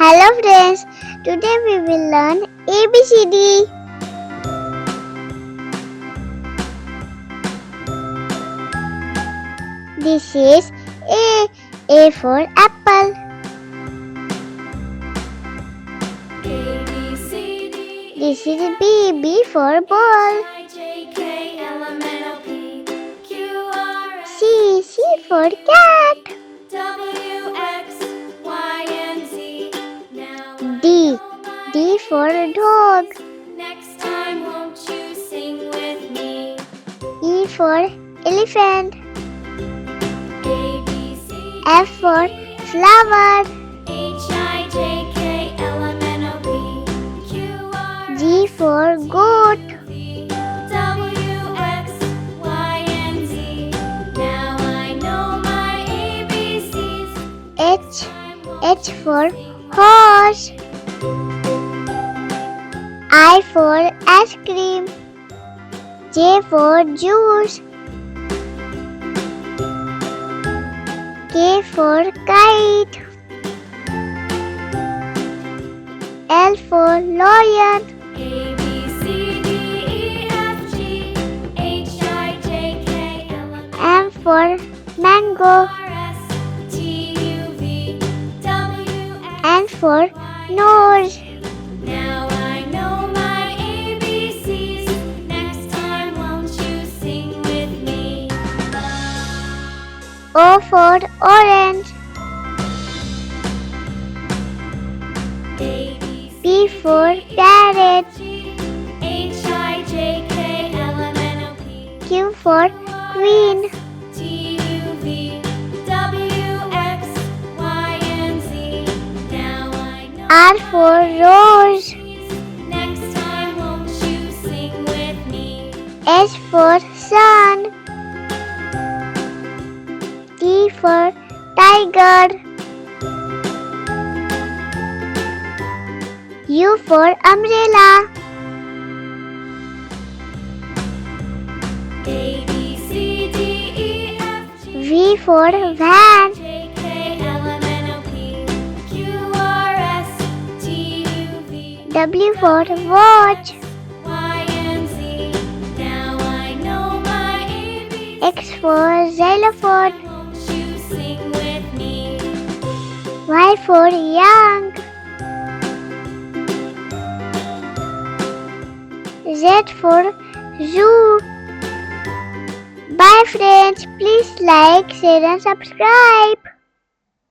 Hello friends, today we will learn ABCD. This is A for apple. ABCD. This is B for ball. C for cat. D for dog. Next time, won't you sing with me? E for elephant. A, B, C, F for flower. H, I, J, K, L, M, N, O, P, Q, R, G for goat. V, W, X, Y, and Z. Now I know my ABCs. H for horse. I for ice cream. J for juice. K for kite. L for lion. A, B, C, D, E, F, G, H, I, J, K, L, M, M for mango. R, S, T, U, V, W, X, N for nose. Now I know my ABCs. Next time, won't you sing with me? O for orange. A, B, C, P for parrot. G, H, I, J, K, L, M, N, O, P, Q for queen. T, U, V, W, X, Y, and Z. Now I know R for rose. Next time, won't you sing with me? S for sun. T for tiger. U for umbrella. A, B, C, D, E, F, G, V for van. J, K, L, M, N, O, P, Q, R, S, T, U, V, W for watch. Y, and Z. Now I know my ABCs. X for xylophone. Won't you sing with me? Y for young. Z for zoo. Bye friends, please like, share and subscribe.